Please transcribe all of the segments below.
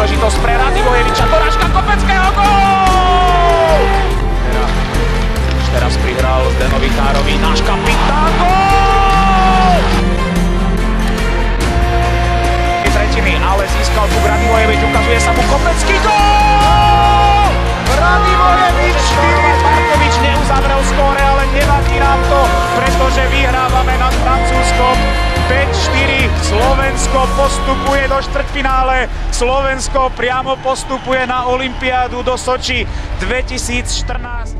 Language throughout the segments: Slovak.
príležitosť pre Radivojeviča, dorážka Kopeckého, gól! Teraz prihral Zdenovi Chárovi, náš kapitán, gól! Tretiny, ale získal tu Radivojevič, ukazuje sa mu Kopecký, gól! Radivojevič, Markovič neuzavrel skóre, ale nevadí nám to, pretože vyhrávame nad Francúzskom 5-4. Slovensko postupuje do štvrťfinále. Slovensko priamo postupuje na olympiádu do Soči 2014.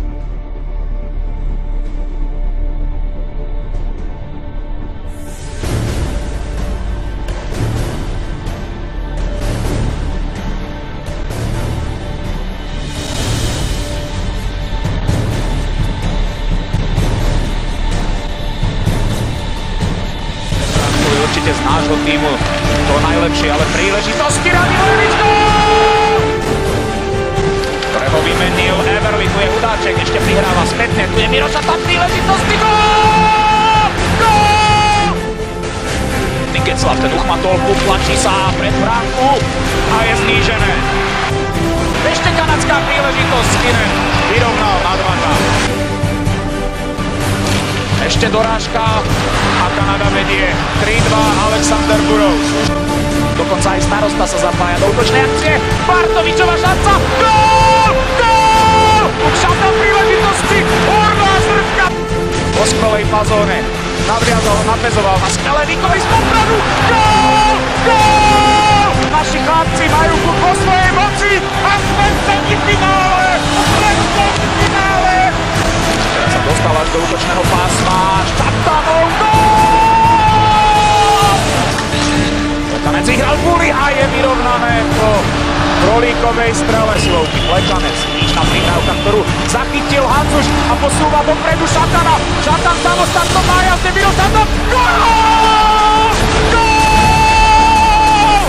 Určite z nášho týmu to najlepšie, ale príležitosti Radivojevič, gól! Ktorého vymenil Everly, tu je Hudáček, ešte prihráva spätne, tu je Miroša, tam príležitosti, gól! Gól! Nikeclav ten uchmatol, tlačí sa pred bránku a je znížené. Ešte kanadská príležitosť, Skinner vyrovnal na 2-2. Ešte dorážka a Kanada vedie 3-2, Alexander Burrows. Dokonca aj starosta sa zapája do útočnej akcie. Bartovičová šanca, gól! Gól! Ukšatá príležitosti, Horná Srbka. Po skvelej fazóne nadviazal, napezoval na skvelé výkony z popradu. Gól! Gól! Naši chlapci majú klub vo svojej moci a sme v semifinále! Dostal až do útočného pásma, Štatanov, gól! Plekanec vyhral Buli a je vyrovnané po rolíkovej strele Silovky. Plekanec, ničná prihrávka, ktorú zachytil Hanzuš a posúva dopredu Šatana. Šatan samostatno má jazde, Miroslav, gól! Gól!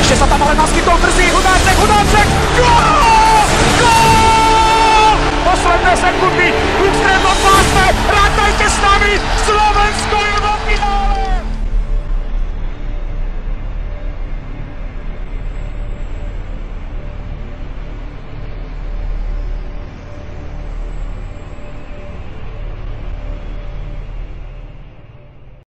Ešte sa tam ale naskytol drzý Hudáček, Hudáček, gól! Gól! Posledné sekundy, v ústrednom pásme, rátajte s nami, Slovensko!